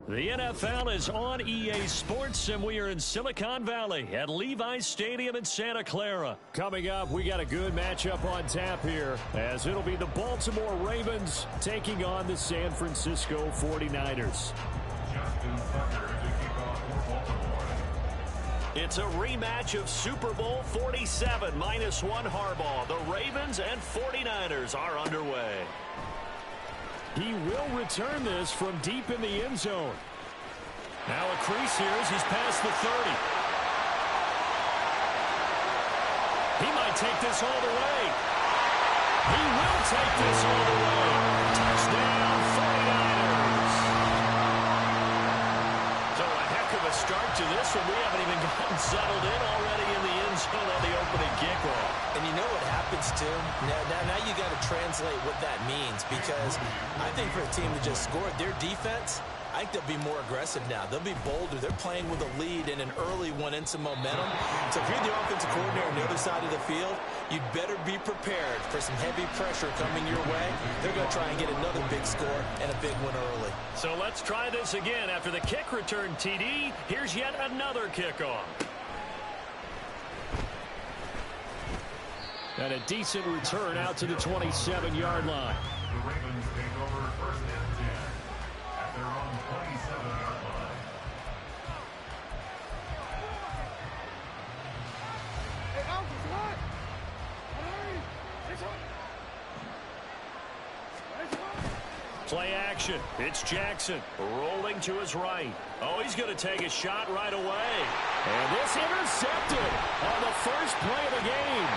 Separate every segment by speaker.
Speaker 1: The NFL is on EA Sports, and we are in Silicon Valley at Levi's Stadium in Santa Clara. Coming up, we got a good matchup on tap here, as it'll be the Baltimore Ravens taking on the San Francisco 49ers. It's a rematch of Super Bowl 47, -1 Harbaugh. The Ravens and 49ers are underway. He will return this from deep in the end zone. Now a crease here as he's past the 30. He might take this all the way. He will take this all the way. Touchdown, 49ers. So a heck of a start to this one. We haven't even gotten settled in already in the end zone on the opening kickoff.
Speaker 2: And you know what happens, too? Now you got to translate what that means, because I think for a team that just scored, their defense, I think they'll be more aggressive now. They'll be bolder. They're playing with a lead in an early one and some momentum. So if you're the offensive coordinator on the other side of the field, you'd better be prepared for some heavy pressure coming your way. They're going to try and get another big score and a big one early.
Speaker 1: So let's try this again. After the kick return TD, here's yet another kickoff. And a decent return out to the 27-yard line.
Speaker 3: The Ravens take over first and 10 at their own 27-yard line.
Speaker 1: Play action. It's Jackson rolling to his right. Oh, he's going to take a shot right away. And this intercepted on the first play of the game.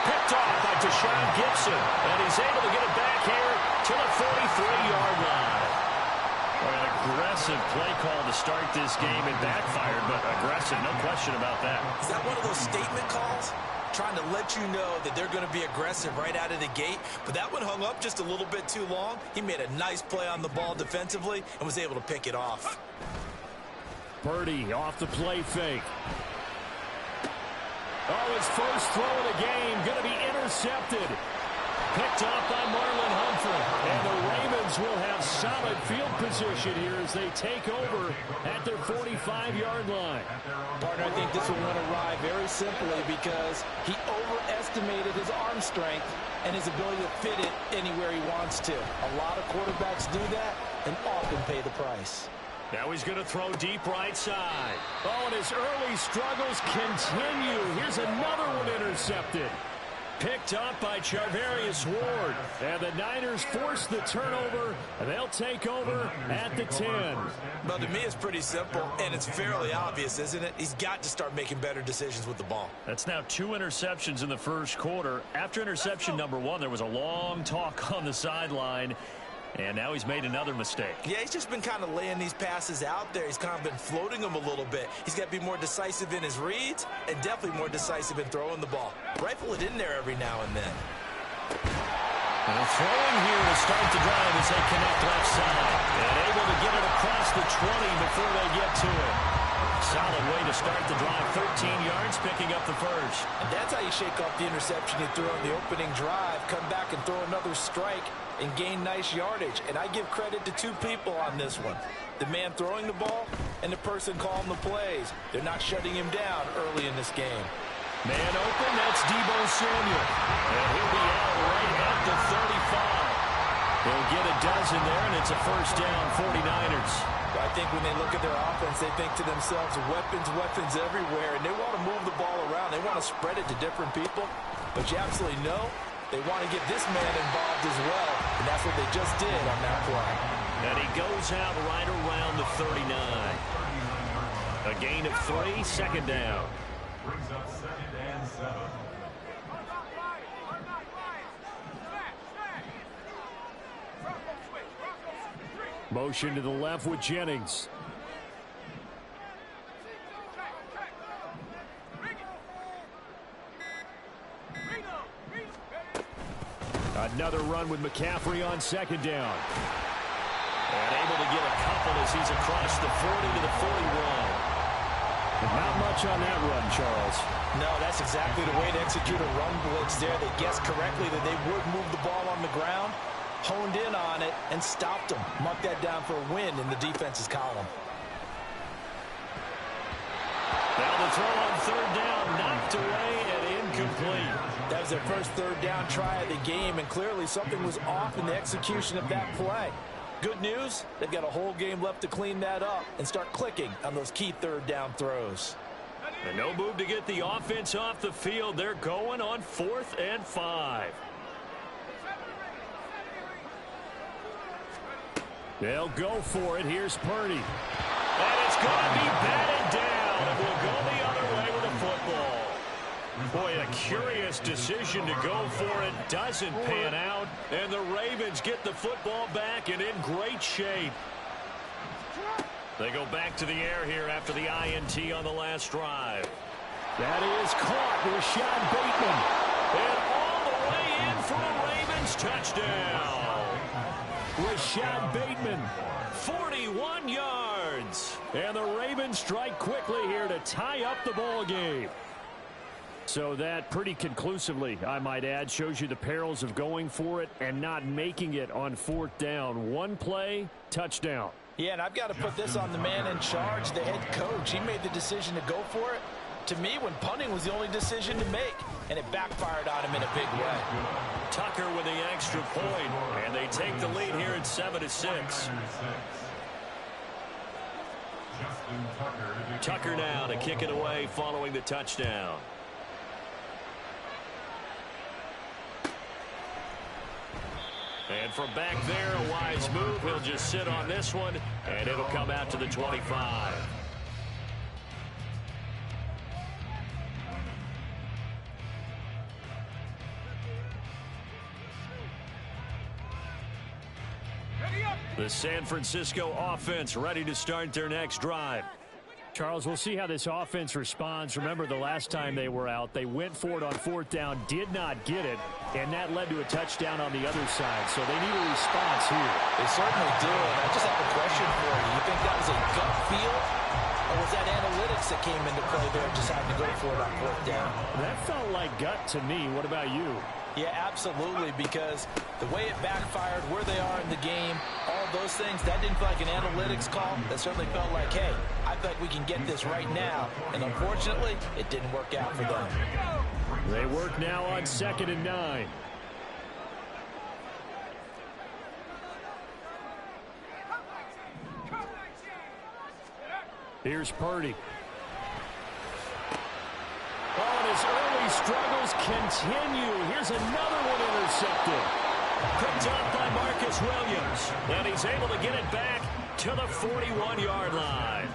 Speaker 1: Picked off by Deshaun Gibson, and he's able to get it back here to the 43-yard line. An aggressive play call to start this game. It backfired, but aggressive, no question about that.
Speaker 2: Is that one of those statement calls? Trying to let you know that they're going to be aggressive right out of the gate, but that one hung up just a little bit too long. He made a nice play on the ball defensively and was able to pick it off.
Speaker 1: Purdy off the play fake. Oh, his first throw of the game going to be intercepted. Picked off by Marlon Humphrey. And the Ravens will have solid field position here as they take over at their 45-yard line.
Speaker 4: Partner, I think this will win a ride very simply because he overestimated his arm strength and his ability to fit it anywhere he wants to. A lot of quarterbacks do that and often pay the price.
Speaker 1: Now he's going to throw deep right side. Oh, and his early struggles continue. Here's another one intercepted. Picked up by Charvarius Ward. And the Niners force the turnover. And they'll take over at the 10.
Speaker 2: Well, to me, it's pretty simple, and it's fairly obvious, isn't it? He's got to start making better decisions with the ball.
Speaker 1: That's now 2 interceptions in the first quarter. After interception number 1, there was a long talk on the sideline. And now he's made another mistake.
Speaker 2: Yeah, he's just been kind of laying these passes out there. He's kind of been floating them a little bit. He's got to be more decisive in his reads and definitely more decisive in throwing the ball. Rifle it in there every now and then.
Speaker 1: And throwing here to start the drive as they connect left side. And able to get it across the 20 before they get to it. Solid way to start the drive. 13 yards, picking up the first.
Speaker 2: And that's how you shake off the interception you threw on the opening drive. Come back and throw another strike and gain nice yardage. And I give credit to 2 people on this one. The man throwing the ball and the person calling the plays. They're not shutting him down early in this game.
Speaker 1: Man open, that's Deebo Samuel. And he'll be out right at the 35. He'll get a dozen there, and it's a first down, 49ers.
Speaker 2: I think when they look at their offense, they think to themselves, weapons everywhere, and they want to move the ball around. They want to spread it to different people, but you absolutely know they want to get this man involved as well, and that's what they just did on that play.
Speaker 1: And he goes out right around the 39. A gain of 3, second down.
Speaker 3: Brings up 2nd and 7.
Speaker 1: Motion to the left with Jennings. Another run with McCaffrey on second down. And able to get a couple as he's across the 40 to the 41. And not much on that run, Charles.
Speaker 2: No, that's exactly the way to execute a run blitz there. They guessed correctly that they would move the ball on the ground,
Speaker 4: honed in on it and stopped them. Mark that down for a win in the defense's column.
Speaker 1: Now the throw on third down, knocked away and incomplete.
Speaker 4: That was their first third down try of the game, and clearly something was off in the execution of that play. Good news, they've got a whole game left to clean that up and start clicking on those key third down throws.
Speaker 1: And no move to get the offense off the field. They're going on 4th and 5. They'll go for it. Here's Purdy. And it's going to be batted down. It will go the other way with the football. Boy, a curious decision to go for it. Doesn't pan out. And the Ravens get the football back and in great shape. They go back to the air here after the INT on the last drive. That is caught. Rashad Bateman. And all the way in for a Ravens touchdown. Rashad Bateman, 41 yards. And the Ravens strike quickly here to tie up the ball game. So that pretty conclusively, I might add, shows you the perils of going for it and not making it on 4th down. One play, touchdown.
Speaker 4: Yeah, and I've got to put this on the man in charge, the head coach. He made the decision to go for it. To me, when punting was the only decision to make, and it backfired on him in a big way.
Speaker 1: Tucker with the extra point, and they take the lead here at 7-6. Tucker now to kick it away following the touchdown. And from back there, a wise move. He'll just sit on this one, and it'll come out to the 25. The San Francisco offense ready to start their next drive. Charles, we'll see how this offense responds. Remember, the last time they were out, they went for it on 4th down, did not get it, and that led to a touchdown on the other side. So they need a response here.
Speaker 4: They certainly do, and I just have a question for you. You think that was a gut feel, or was that analytics that came into play there deciding to go for it on 4th down?
Speaker 1: That felt like gut to me. What about you?
Speaker 4: Yeah, absolutely, because the way it backfired, where they are in the game, all those things, that didn't feel like an analytics call. That certainly felt like, hey, I feel like we can get this right now. And unfortunately, it didn't work out for them.
Speaker 1: They work now on 2nd and 9. Here's Purdy. Oh, and his early struggles continue. Here's another one intercepted. Picked up by Marcus Williams. And he's able to get it back to the 41-yard line.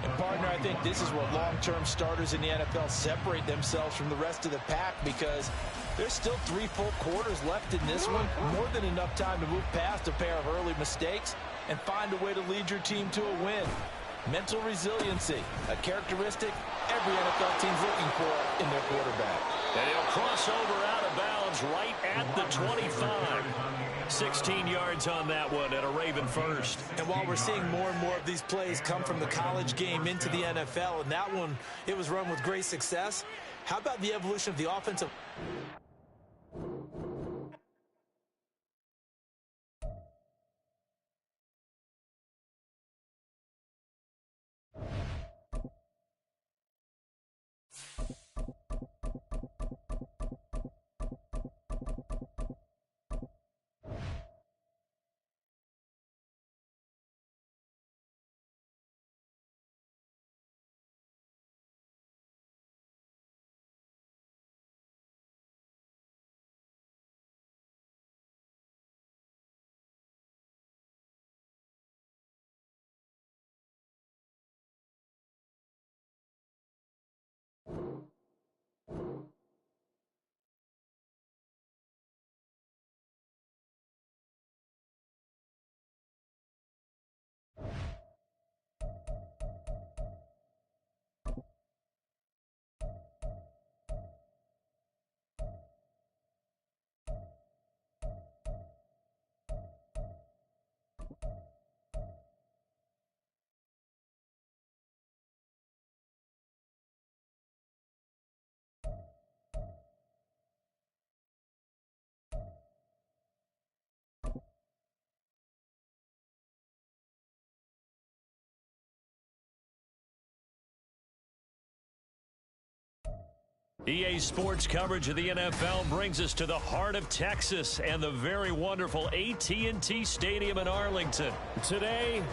Speaker 4: And, partner, I think this is where long-term starters in the NFL separate themselves from the rest of the pack, because there's still 3 full quarters left in this one. More than enough time to move past a pair of early mistakes and find a way to lead your team to a win. Mental resiliency, a characteristic every NFL team's looking for in their quarterback.
Speaker 1: And he'll cross over out of bounds right at the 25. 16 yards on that one and a Raven first.
Speaker 2: And while we're seeing more and more of these plays come from the college game into the NFL, and that one, it was run with great success, how about the evolution of the offensive...
Speaker 1: EA Sports coverage of the NFL brings us to the heart of Texas and the very wonderful AT&T Stadium in Arlington. Today,